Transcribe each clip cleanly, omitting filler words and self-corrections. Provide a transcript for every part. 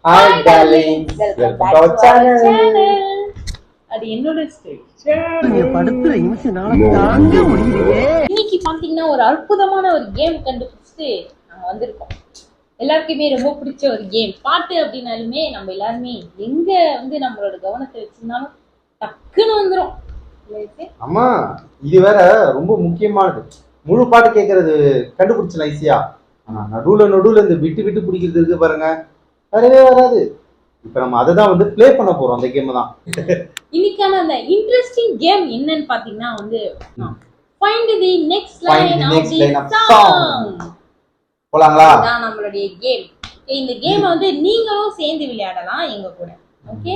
Hi darling, welcome to our channel. அது என்னோட style. படுத்துற நிமிஷம்னால தாங்க முடியலையே. இன்னைக்கு பாத்தீங்கன்னா ஒரு அற்புதமான ஒரு கேம் கண்டுபிடிச்சிட்டு நாங்க வந்திருக்கோம். எல்லாருக்குமே ரொம்ப பிடிச்ச ஒரு கேம். பாட்டு அப்படின்னாலுமே நம்ம எல்லாருமே எங்க வந்து நம்மளோட கவனத்தை வச்சிருந்தாலும் டக்குன்னு வந்துரும். அம்மா இது வேற ரொம்ப முக்கியமானது. முழு பாட்டு கேட்கறது கண்டுபிடிச்சலாம் ஈஸியா. ஆனா நடுவுல இந்த விட்டு விட்டு பிடிக்கிறது இருக்கு பாருங்க, வரவே வராது. இப்ப நம்ம அதை தான் வந்து ப்ளே பண்ண போறோம். அந்த கேம் தான் இன்னைக்கான அந்த இன்ட்ரெஸ்டிங் கேம் என்னன்னு பாத்தீங்கன்னா வந்து find the next line of the song. போலாங்களா? அதான் நம்மளுடைய கேம். இந்த கேம் வந்து நீங்களும் சேர்ந்து விளையாடலாம் எங்க கூட. ஓகே,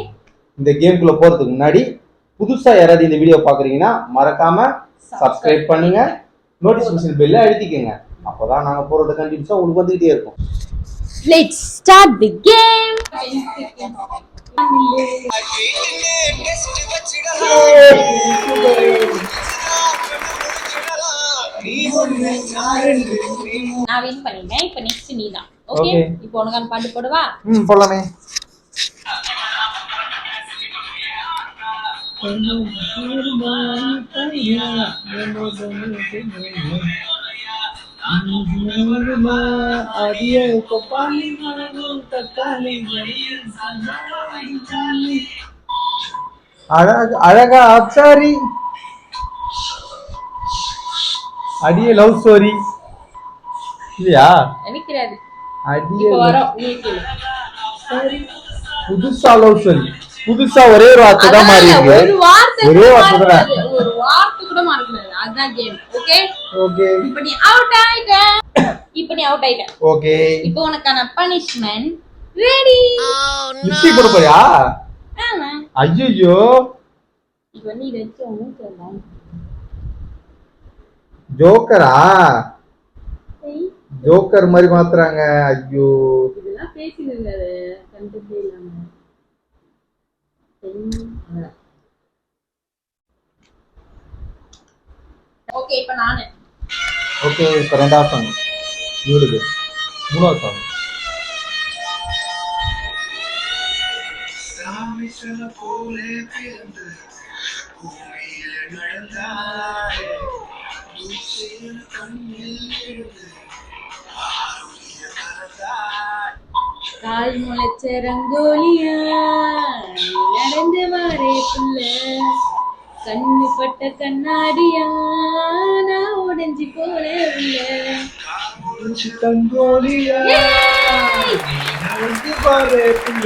இந்த கேம்குள்ள போறதுக்கு முன்னாடி புதுசா யாராவது இந்த வீடியோ பாக்குறீங்கன்னா மறக்காம சப்ஸ்கிரைப் பண்ணுங்க, நோட்டிபிகேஷன் பெல்ல அழுத்திக்கங்க. அப்பதான் நாங்க போறது கண்டிப்பா உங்களுக்கு வந்துகிட்டே இருக்கும். Let's start the game. நான் வின் பண்ணிட்டேன். இப்போ நெக்ஸ்ட் நீ தான். ஓகே, இப்போ உனக்கான பாட்டு போடுவா? போலாமே. அழகா அப்சாரி அடியே லவ் ஸ்டோரி இல்லையா? நினைக்கிறாரு அடியே வரோம். நீ கேளு. புதுசா லவ் ஸ்டோரி, புதுசா ஒரே ஒரு வார்த்தை தான் மாறி இருக்கு. ஒரு வார்த்தை ஒரே வார்த்தை தான், ஒரு வார்த்தை கூட மாறக்கூடாது. அதான் கேம். Okay okay. இப்போ நீ அவுட் ஆயிட்ட. ஓகே, இப்போ உனக்கான பனிஷ்மென்ட் ரெடி. லிப்ஸ்டிக் போட போறியா? ஆமா. ஐயோ, இப்போ நீ வெச்சு மூச்சலாம். ஜோக்கரா? ஜோக்கர் மாதிரி மாத்துறாங்க. ஐயோ, இதெல்லாம் பேசினது கண்டிப்பா இல்லாம. ஓகே, இப்போ நானு. ஓகே, இப்போ ரெண்டாவது சாங் இவளுக்கு, மூணாவது சாங். கால் முளைச்ச ரங்கோலியா நடந்து வாரே புள்ள, கண்ணு பட்ட கண்ணாடியா நான் உடைஞ்சி போல உள்ள. ரங்கோலியா நடந்து வாரே புள்ள,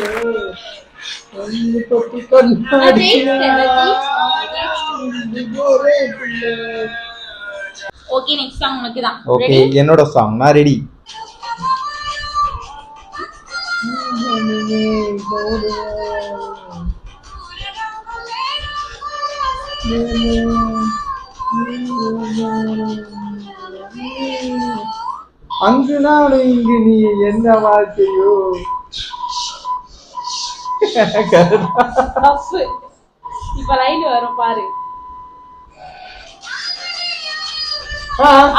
கண்ணு பட்ட கண்ணாடியா உடைஞ்சி போலே புள்ள. ஓகே, நெக்ஸ்ட் சாங் உனக்கு தான். ஓகே, என்னோட சாங் நான் ரெடி. அங்கு நானும் இங்கு நீ என்ன வாழ்க்கையோ. இப்ப லைன் வரும் பாரு.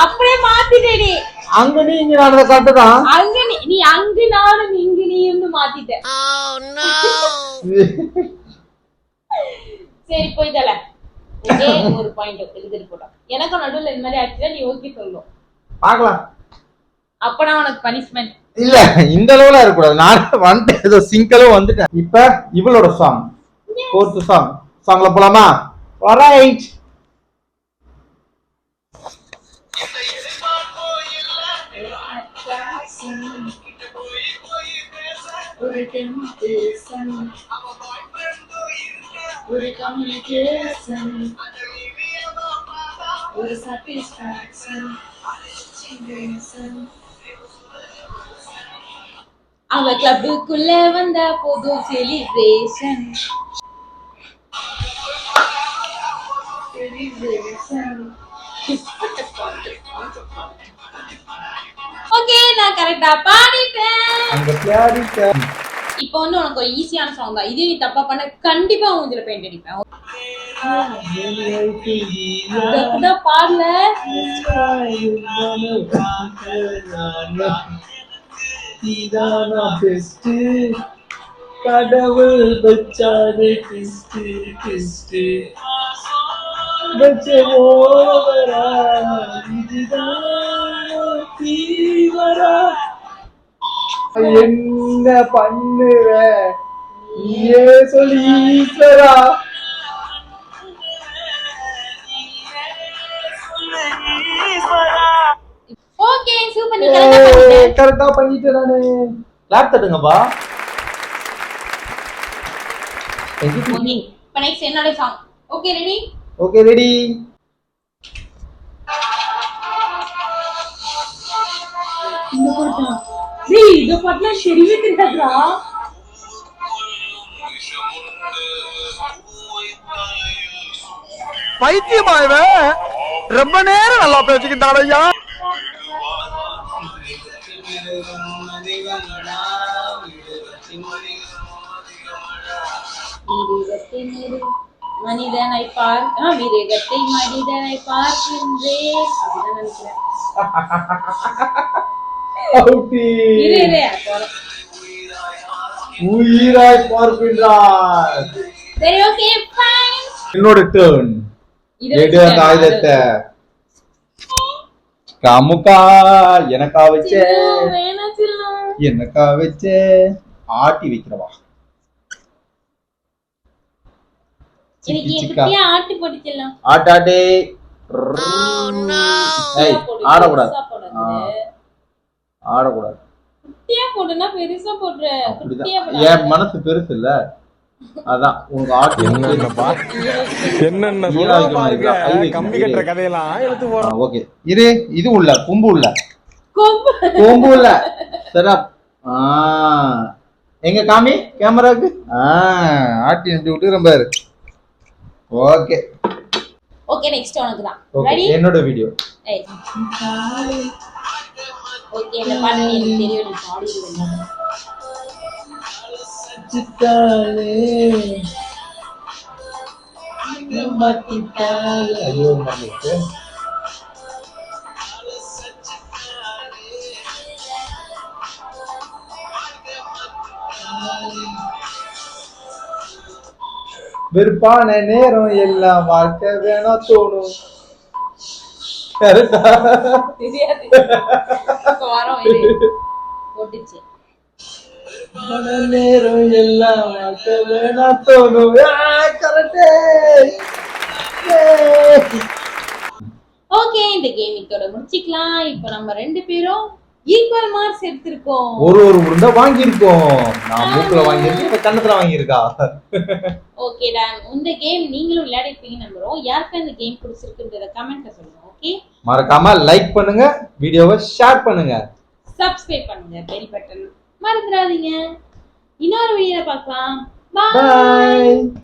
அப்படியே மாத்திட்டேடி. அங்க நீ இங்க நான் கரெக்ட்டுதான். அங்க நீ அங்க நானும் இங்க நீன்னு மாத்திட்ட. சரி போய்தல. ஓகே, ஒரு பாயிண்ட் எழுதிட்டு போடா. எனக்கு நடுவுல இந்த மாதிரி ஆச்சுனா நீ ஓகே சொல்லணும். பார்க்கலாம். அப்பனா உனக்கு பனிஷ்மென்ட் இல்ல, இந்த அளவுல இருக்க கூடாது. நான் வந்து ஏதோ சிங்கலோ வந்துட்டேன். இப்ப இவளோட சாங், ஃபோர்த் சாங்ல போலாமா? ஆல்ரைட். ஒரு கம்யூனிகேஷன், ஒரு சாட்டிஸ்ஃபேக்ஷன், அவ கிளப்புக்குள்ள வந்த போதும் செலிப்ரேஷன். ஓகே, நான் கரெக்டா பாடிட்டேன். இப்போ வந்து உனக்கு ஒரு ஈஸியான சாங் தான். இதே நீ தப்பா பண்ண கண்டிப்பா மூஞ்சில பெயிண்ட் அடிப்பேன். பாடல இதானா பெஸ்ட் கடவுள் வச்சாரு கிஸ்ட் கிஸ்ட் வச்ச ஓவரா இதுதான் தீவரா என்ன பண்ணுவ ஏ சொல்லி ஈஸ்வரா ஓகே சூப்பர், நீ கரெக்டா பண்ணிட்ட. கரெக்டா பண்ணிட்டேன் நானு. கிளாப் தட்டுங்கப்பா. ஓகே இப்போ நெக்ஸ்ட் என்னோட song. Okay ready? Okay ready. இந்த பாட்டா? டேய் இந்த பாட்டுல சரிவே தெரியாதுடா. பைத்தியமா இவன் ரொம்ப நேரம் நல்லா பேசிக்கிட்டான் ஐயா. மனிதனை மிருகத்தை மனிதனை பார்க்கின்றேன் அப்படிதான் நினைக்கிறேன். இரு, இரு, போறேன். உயிராய் பார்க்கின்றார். சரி ஓகே ஃபைன். என்னோட டர்ன். எடு அந்த ஆயுதத்தை. காமுக்கா எனக்கா வச்சே வேணாம் சில்லம். எனக்கா வச்சே ஆட்டி வைக்கிறவா. இன்னைக்கு எப்படியா ஆட்டி போட்டு செல்லம். ஆட்டாட்டே. ஏய் ஆடக்கூடாது. ஆடக்கூடாது. குட்டியா போடுனா பெருசா போடுற. குட்டியா போடு. என் மனசு பெருசு இல்ல, அதான் உங்க ஆட்டி என்னென்னப்பா என்னென்ன கம்பி கட்டுற கதையெல்லாம் எடுத்து போறோம். ஓகே இரு, இது உள்ள கொம்பு உள்ள கொம்பு கொம்பு உள்ள சரா. எங்க காமி கேமராக்கு ஆட்டி நட்டு விட்டு ரொம்ப இரு. ஓகே ஓகே நெக்ஸ்ட் உனக்கு தான். Okay ready? என்னோட வீடியோ. ஓகே இந்த பாட்டு எனக்கு தெரியும், நீ பாடிடுவேன். ஐயோ மறந்துட்டு. வெறுப்பான நேரம் எல்லாம் வாழ்க்கை வேணா தோணும். கரெக்டா? தெரியாது. வரோம் இரு. போட்டுச்சு. நேரம் எல்லாம் வாழ்க்கை வேணா தோணும். கரெக்டே. ஓகே இந்த கேம் இதோட முடிச்சுக்கலாம். இப்போ நம்ம ரெண்டு பேரும் ஈக்குவல் மார்க்ஸ் எடுத்திருக்கோம். ஒரு உருண்டை வாங்கியிருக்கோம். நான் மூக்குல வாங்கியிருக்கேன், இப்ப கண்ணத்துல வாங்கியிருக்கா. Okay done. இந்த கேம் நீங்களும் விளையாடிருப்பீங்க நம்புறோம். யாருக்கு இந்த கேம் பிடிச்சிருக்குன்றத கமெண்ட்ல சொல்லுங்க. ஓகே மறக்காம லைக் பண்ணுங்க, வீடியோவை ஷேர் பண்ணுங்க, சப்ஸ்கிரைப் பண்ணுங்க, பெல் பட்டன் மறந்துடாதீங்க. இன்னொரு வீடியோல பார்க்கலாம். பை. பை.